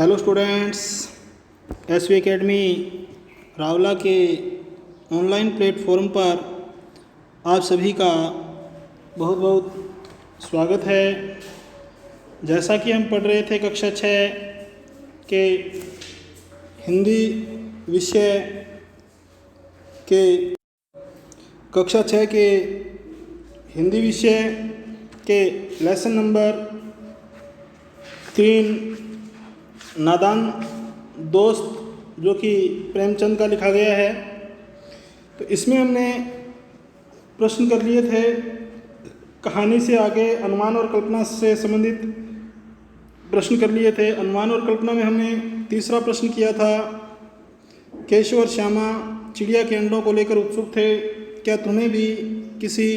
Hello students, SV academy Rawla के online platform पर आप सभी का बहुत बहुत स्वागत है। जैसा कि हम पढ़ रहे थे कक्षा 6 के हिंदी विषय के कक्षा 6 के हिंदी विषय के लेसन नंबर 3 नादान दोस्त, जो कि प्रेमचंद का लिखा गया है। तो इसमें हमने प्रश्न कर लिए थे कहानी से आगे अनुमान और कल्पना से संबंधित प्रश्न कर लिए थे। अनुमान और कल्पना में हमने तीसरा प्रश्न किया था, केशव और श्यामा चिड़िया के अंडों को लेकर उत्सुक थे। क्या तुम्हें भी किसी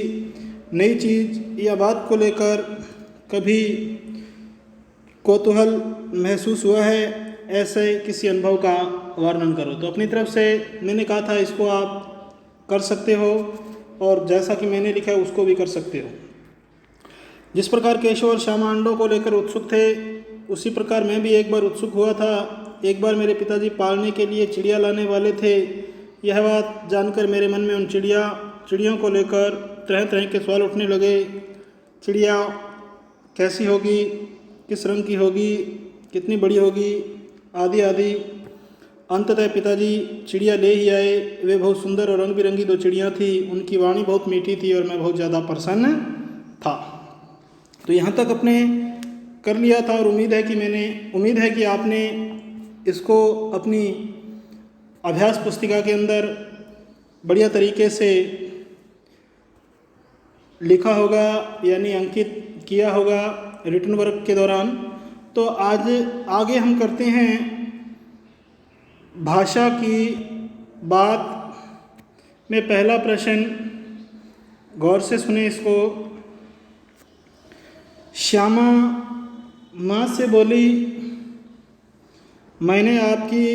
नई चीज़ या बात को लेकर कभी कौतूहल महसूस हुआ है? ऐसे किसी अनुभव का वर्णन करो। तो अपनी तरफ से मैंने कहा था इसको आप कर सकते हो, और जैसा कि मैंने लिखा है उसको भी कर सकते हो। जिस प्रकार केशव और श्यामा अंडों को लेकर उत्सुक थे, उसी प्रकार मैं भी एक बार उत्सुक हुआ था। एक बार मेरे पिताजी पालने के लिए चिड़िया लाने वाले थे। यह बात जानकर मेरे मन में उन चिड़ियों को लेकर तरह तरह के सवाल उठने लगे। चिड़िया कैसी होगी, किस रंग की होगी, कितनी बड़ी होगी, आदि आदि। अंततः पिताजी चिड़िया ले ही आए। वे बहुत सुंदर और रंग बिरंगी 2 चिड़ियाँ थी। उनकी वाणी बहुत मीठी थी और मैं बहुत ज़्यादा प्रसन्न था। तो यहाँ तक अपने कर लिया था, और उम्मीद है कि आपने इसको अपनी अभ्यास पुस्तिका के अंदर बढ़िया तरीके से लिखा होगा, यानी अंकित किया होगा रिटन वर्क के दौरान। तो आज आगे हम करते हैं भाषा की बात में पहला प्रश्न, गौर से सुने इसको। श्यामा माँ से बोली, मैंने आपकी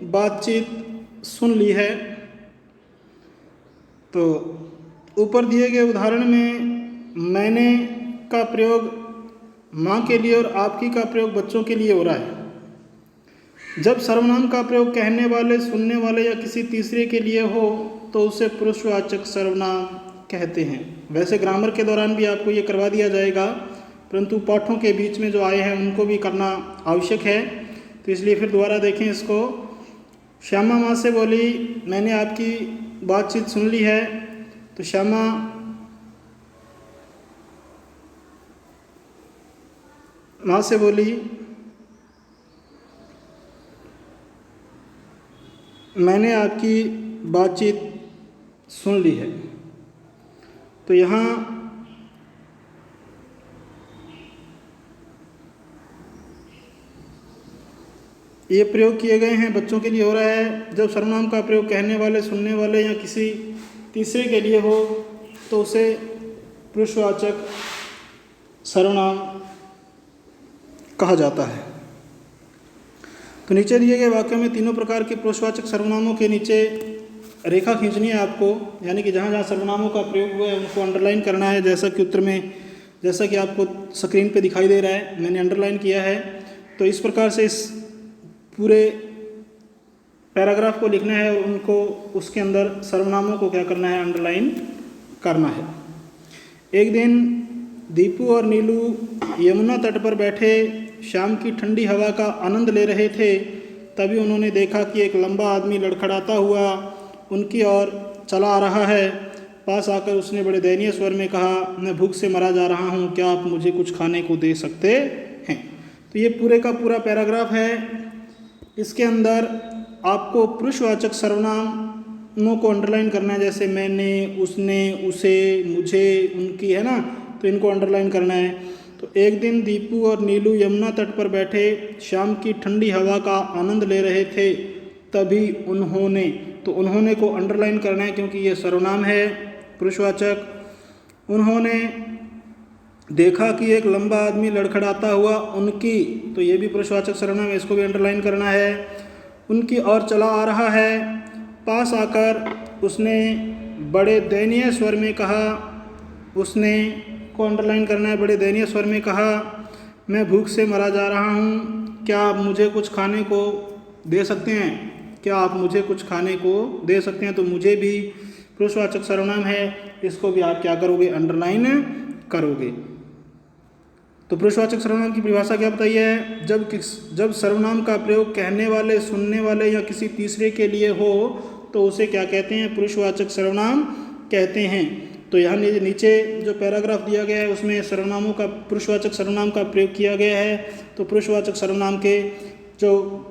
बातचीत सुन ली है। तो ऊपर दिए गए उदाहरण में मैंने का प्रयोग माँ के लिए और आपकी का प्रयोग बच्चों के लिए हो रहा है। जब सर्वनाम का प्रयोग कहने वाले, सुनने वाले या किसी तीसरे के लिए हो तो उसे पुरुषवाचक सर्वनाम कहते हैं। वैसे ग्रामर के दौरान भी आपको ये करवा दिया जाएगा, परंतु पाठों के बीच में जो आए हैं उनको भी करना आवश्यक है। तो इसलिए फिर दोबारा देखें इसको। श्यामा माँ से बोली, मैंने आपकी बातचीत सुन ली है। तो श्यामा माँ से बोली, मैंने आपकी बातचीत सुन ली है। तो यहाँ ये प्रयोग किए गए हैं, बच्चों के लिए हो रहा है। जब सर्वनाम का प्रयोग कहने वाले, सुनने वाले या किसी तीसरे के लिए हो तो उसे पुरुषवाचक सर्वनाम कहा जाता है। तो नीचे दिए गए वाक्य में तीनों प्रकार के पुरुषवाचक सर्वनामों के नीचे रेखा खींचनी है आपको, यानी कि जहाँ जहाँ सर्वनामों का प्रयोग हुआ है उनको अंडरलाइन करना है। जैसा कि उत्तर में, जैसा कि आपको स्क्रीन पे दिखाई दे रहा है, मैंने अंडरलाइन किया है। तो इस प्रकार से इस पूरे पैराग्राफ को लिखना है और उनको उसके अंदर सर्वनामों को क्या करना है, अंडरलाइन करना है। एक दिन दीपू और नीलू यमुना तट पर बैठे शाम की ठंडी हवा का आनंद ले रहे थे। तभी उन्होंने देखा कि एक लंबा आदमी लड़खड़ाता हुआ उनकी ओर चला आ रहा है। पास आकर उसने बड़े दयनीय स्वर में कहा, मैं भूख से मरा जा रहा हूँ, क्या आप मुझे कुछ खाने को दे सकते हैं? तो ये पूरे का पूरा पैराग्राफ है। इसके अंदर आपको पुरुषवाचक सर्वनामों को अंडरलाइन करना है, जैसे मैंने, उसने, उसे, मुझे, उनकी, है ना। तो इनको अंडरलाइन करना है। तो एक दिन दीपू और नीलू यमुना तट पर बैठे शाम की ठंडी हवा का आनंद ले रहे थे। तभी उन्होंने, तो उन्होंने को अंडरलाइन करना है क्योंकि ये सर्वनाम है पुरुषवाचक। उन्होंने देखा कि एक लंबा आदमी लड़खड़ाता हुआ उनकी, तो ये भी पुरुषवाचक सर्वनाम है, इसको भी अंडरलाइन करना है। उनकी ओर चला आ रहा है। पास आकर उसने बड़े दयनीय स्वर में कहा, उसने को अंडरलाइन करना है, बड़े दयनीय स्वर में कहा, मैं भूख से मरा जा रहा हूँ, क्या आप मुझे कुछ खाने को दे सकते हैं? क्या आप मुझे कुछ खाने को दे सकते हैं? तो मुझे भी पुरुषवाचक सर्वनाम है, इसको भी आप क्या करोगे? अंडरलाइन करोगे। तो पुरुषवाचक सर्वनाम की परिभाषा क्या बताई है? जब सर्वनाम का प्रयोग कहने वाले, सुनने वाले या किसी तीसरे के लिए हो तो उसे क्या कहते हैं? पुरुषवाचक सर्वनाम कहते हैं। तो यहाँ नीचे जो पैराग्राफ दिया गया है उसमें सर्वनामों का, पुरुषवाचक सर्वनाम का प्रयोग किया गया है। तो पुरुषवाचक सर्वनाम के जो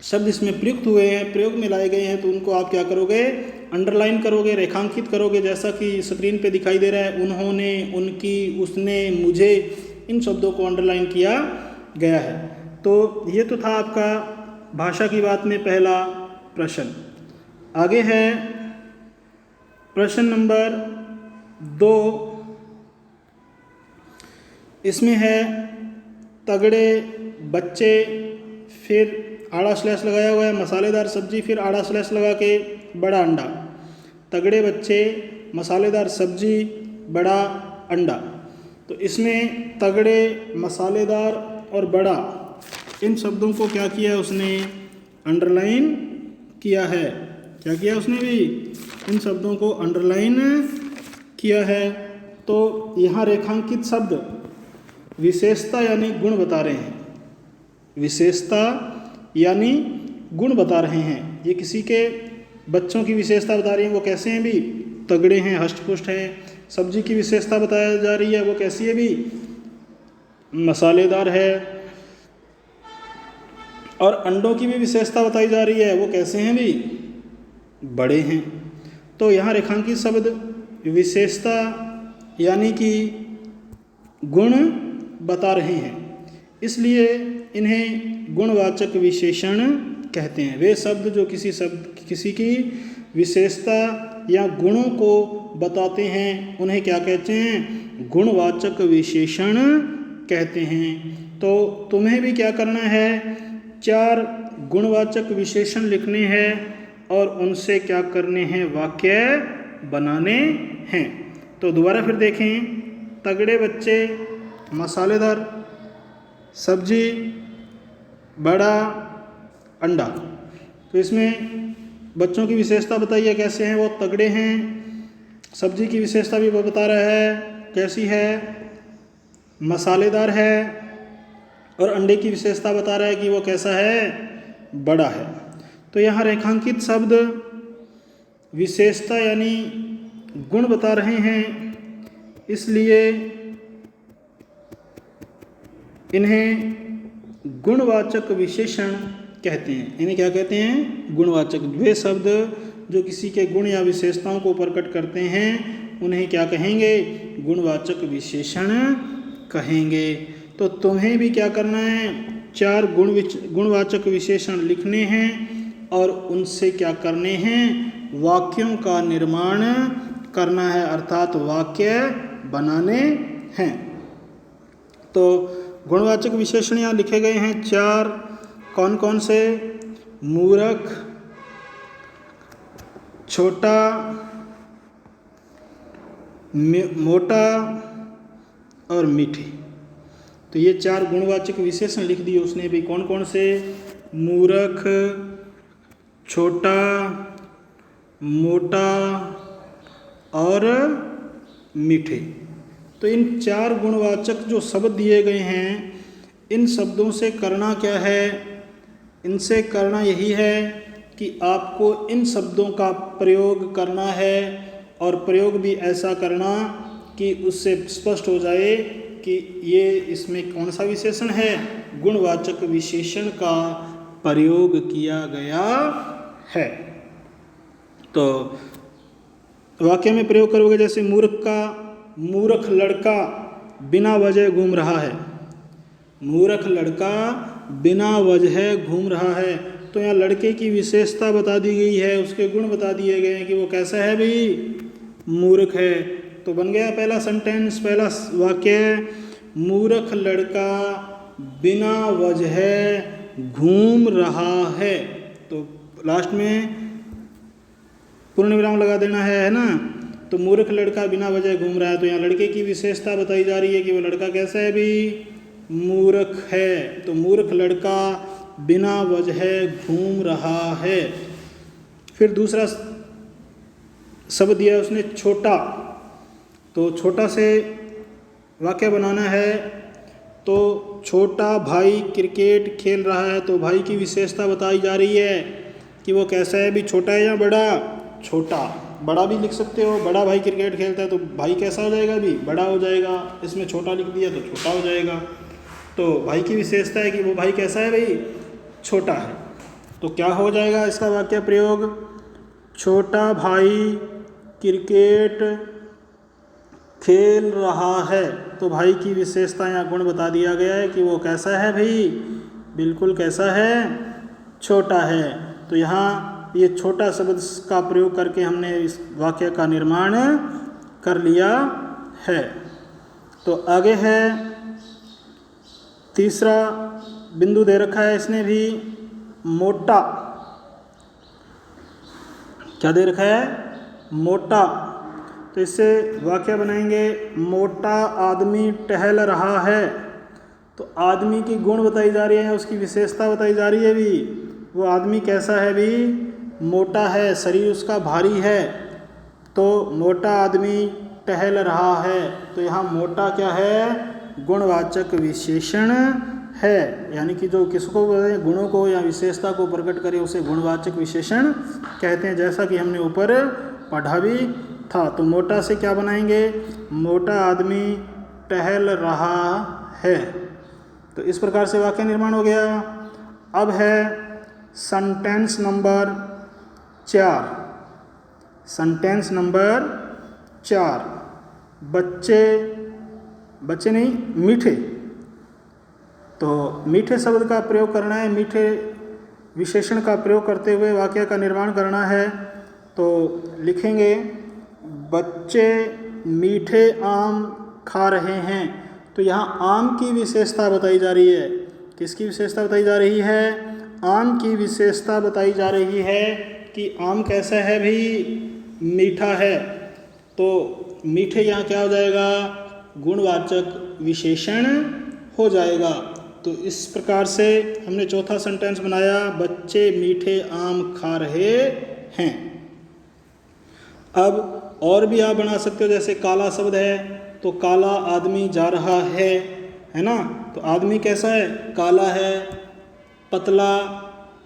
शब्द इसमें प्रयुक्त हुए हैं, प्रयोग में लाए गए हैं, तो उनको आप क्या करोगे? अंडरलाइन करोगे, रेखांकित करोगे, जैसा कि स्क्रीन पे दिखाई दे रहा है। उन्होंने, उनकी, उसने, मुझे, इन शब्दों को अंडरलाइन किया गया है। तो ये तो था आपका भाषा की बात में पहला प्रश्न। आगे है प्रश्न नंबर 2। इसमें है तगड़े बच्चे, फिर आड़ा स्लैश लगाया हुआ है, मसालेदार सब्जी, फिर आड़ा स्लैश लगा के बड़ा अंडा। तगड़े बच्चे, मसालेदार सब्जी, बड़ा अंडा। तो इसमें तगड़े, मसालेदार और बड़ा, इन शब्दों को क्या किया है उसने? अंडरलाइन किया है। क्या किया उसने भी? इन शब्दों को अंडरलाइन किया है। तो यहाँ रेखांकित शब्द विशेषता यानी गुण बता रहे हैं। विशेषता यानी गुण बता रहे हैं। ये किसी के बच्चों की विशेषता बता रही है, वो कैसे हैं भी? तगड़े हैं, हष्ट-पुष्ट हैं। सब्जी की विशेषता बताया जा रही है, वो कैसी है भी? मसालेदार है। और अंडों की भी विशेषता बताई जा रही है, वो कैसे हैं भी? बड़े हैं। तो यहाँ रेखांकित शब्द विशेषता यानी कि गुण बता रहे हैं, इसलिए इन्हें गुणवाचक विशेषण कहते हैं। वे शब्द जो किसी की विशेषता या गुणों को बताते हैं उन्हें क्या कहते हैं? गुणवाचक विशेषण कहते हैं। तो तुम्हें भी क्या करना है? 4 गुणवाचक विशेषण लिखने हैं और उनसे क्या करने हैं? वाक्य बनाने हैं। तो दोबारा फिर देखें, तगड़े बच्चे, मसालेदार सब्जी, बड़ा अंडा। तो इसमें बच्चों की विशेषता बताइए कैसे हैं? वो तगड़े हैं। सब्जी की विशेषता भी वो बता रहा है, कैसी है? मसालेदार है। और अंडे की विशेषता बता रहा है कि वो कैसा है? बड़ा है। तो यहाँ रेखांकित शब्द विशेषता यानी गुण बता रहे हैं, इसलिए इन्हें गुणवाचक विशेषण कहते हैं। इन्हें क्या कहते हैं? गुणवाचक। वे शब्द जो किसी के गुण या विशेषताओं को प्रकट करते हैं उन्हें क्या कहेंगे? गुणवाचक विशेषण कहेंगे। तो तुम्हें भी क्या करना है? 4 गुणवाचक विशेषण लिखने हैं और उनसे क्या करने हैं? वाक्यों का निर्माण करना है, अर्थात वाक्य बनाने हैं। तो गुणवाचक विशेषण यहाँ लिखे गए हैं 4। कौन कौन से? मूर्ख, छोटा, मोटा और मीठी। तो ये 4 गुणवाचक विशेषण लिख दिए उसने भी। कौन कौन से? मूर्ख, छोटा, मोटा और मीठे। तो इन 4 गुणवाचक जो शब्द दिए गए हैं, इन शब्दों से करना क्या है? इनसे करना यही है कि आपको इन शब्दों का प्रयोग करना है और प्रयोग भी ऐसा करना कि उससे स्पष्ट हो जाए कि ये इसमें कौन सा विशेषण है? गुणवाचक विशेषण का प्रयोग किया गया है। तो वाक्य में प्रयोग करोगे, जैसे मूर्ख लड़का बिना वजह घूम रहा है। मूर्ख लड़का बिना वजह घूम रहा है। तो यहाँ लड़के की विशेषता बता दी गई है, उसके गुण बता दिए गए हैं कि वो कैसा है भाई? मूर्ख है। तो बन गया पहला सेंटेंस, पहला वाक्य, मूर्ख लड़का बिना वजह घूम रहा है। तो लास्ट में पूर्ण विराम लगा देना है ना। तो मूर्ख लड़का बिना वजह घूम रहा है। तो यहाँ लड़के की विशेषता बताई जा रही है कि वो लड़का कैसा है भी? मूर्ख है। तो मूर्ख लड़का बिना वजह घूम रहा है। फिर दूसरा शब्द दिया उसने छोटा, तो छोटा से वाक्य बनाना है। तो छोटा भाई क्रिकेट खेल रहा है, तो भाई की विशेषता बताई जा रही है कि वो कैसा है भी, छोटा है या बड़ा। छोटा, बड़ा भी लिख सकते हो, बड़ा भाई क्रिकेट खेलता है तो भाई कैसा हो जाएगा भी, बड़ा हो जाएगा। इसमें छोटा लिख दिया तो छोटा हो जाएगा। तो भाई की विशेषता है कि वो भाई कैसा है भाई, छोटा है। तो क्या हो जाएगा इसका वाक्य प्रयोग, छोटा भाई क्रिकेट खेल रहा है। तो भाई की विशेषता या गुण बता दिया गया है कि वो कैसा है भाई, बिल्कुल कैसा है, छोटा है। तो यहाँ ये छोटा शब्द का प्रयोग करके हमने इस वाक्य का निर्माण कर लिया है। तो आगे है तीसरा बिंदु दे रखा है इसने भी, मोटा। क्या दे रखा है, मोटा। तो इससे वाक्य बनाएंगे, मोटा आदमी टहल रहा है। तो आदमी की गुण बताई जा रही है, उसकी विशेषता बताई जा रही है भी, वो आदमी कैसा है भी, मोटा है, शरीर उसका भारी है। तो मोटा आदमी टहल रहा है। तो यहाँ मोटा क्या है, गुणवाचक विशेषण है, यानी कि जो किसको गुणों को या विशेषता को प्रकट करे उसे गुणवाचक विशेषण कहते हैं, जैसा कि हमने ऊपर पढ़ा भी था। तो मोटा से क्या बनाएंगे, मोटा आदमी टहल रहा है। तो इस प्रकार से वाक्य निर्माण हो गया। अब है सेंटेंस नंबर 4। सेंटेंस नंबर 4, बच्चे नहीं, मीठे। तो मीठे शब्द का प्रयोग करना है, मीठे विशेषण का प्रयोग करते हुए वाक्य का निर्माण करना है। तो लिखेंगे, बच्चे मीठे आम खा रहे हैं। तो यहाँ आम की विशेषता बताई जा रही है। किसकी विशेषता बताई जा रही है, आम की विशेषता बताई जा रही है कि आम कैसा है भी, मीठा है। तो मीठे यहाँ क्या हो जाएगा, गुणवाचक विशेषण हो जाएगा। तो इस प्रकार से हमने चौथा सेंटेंस बनाया, बच्चे मीठे आम खा रहे हैं। अब और भी आप बना सकते हो, जैसे काला शब्द है तो काला आदमी जा रहा है ना। तो आदमी कैसा है, काला है। पतला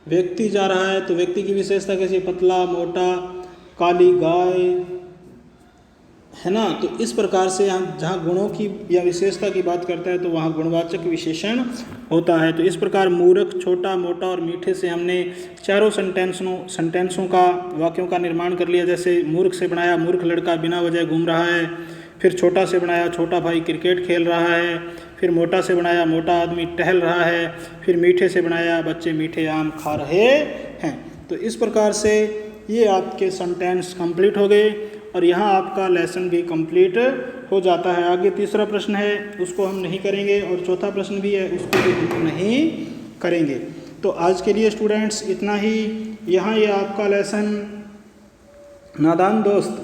व्यक्ति जा रहा है, तो व्यक्ति की विशेषता कैसी, पतला, मोटा। काली गाय, है ना। तो इस प्रकार से हम जहाँ गुणों की या विशेषता की बात करते हैं तो वहाँ गुणवाचक विशेषण होता है। तो इस प्रकार मूर्ख, छोटा, मोटा और मीठे से हमने चारों सेंटेंसों का, वाक्यों का निर्माण कर लिया। जैसे मूर्ख से बनाया, मूर्ख लड़का बिना वजह घूम रहा है। फिर छोटा से बनाया, छोटा भाई क्रिकेट खेल रहा है। फिर मोटा से बनाया, मोटा आदमी टहल रहा है। फिर मीठे से बनाया, बच्चे मीठे आम खा रहे हैं। तो इस प्रकार से ये आपके सेंटेंस कंप्लीट हो गए और यहाँ आपका लेसन भी कंप्लीट हो जाता है। आगे तीसरा प्रश्न है, उसको हम नहीं करेंगे, और चौथा प्रश्न भी है, उसको भी हम नहीं करेंगे। तो आज के लिए स्टूडेंट्स इतना ही। यहाँ ये आपका लेसन नादान दोस्त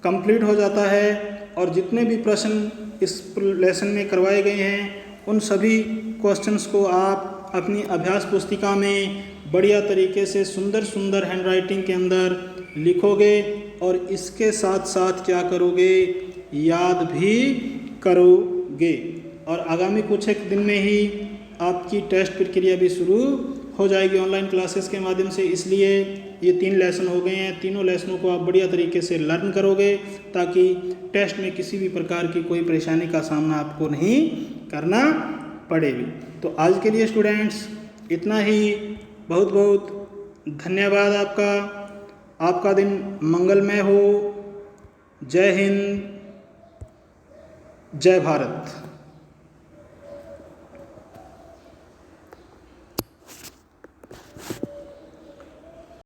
कंप्लीट हो जाता है और जितने भी प्रश्न इस लेसन में करवाए गए हैं उन सभी क्वेश्चंस को आप अपनी अभ्यास पुस्तिका में बढ़िया तरीके से सुंदर सुंदर हैंडराइटिंग के अंदर लिखोगे और इसके साथ साथ क्या करोगे, याद भी करोगे। और आगामी कुछ एक दिन में ही आपकी टेस्ट प्रक्रिया भी शुरू हो जाएगी ऑनलाइन क्लासेस के माध्यम से। इसलिए ये 3 लेसन हो गए हैं, तीनों लेसनों को आप बढ़िया तरीके से लर्न करोगे ताकि टेस्ट में किसी भी प्रकार की कोई परेशानी का सामना आपको नहीं करना पड़ेगी। तो आज के लिए स्टूडेंट्स इतना ही। बहुत बहुत धन्यवाद आपका। आपका दिन मंगलमय हो। जय हिंद, जय भारत।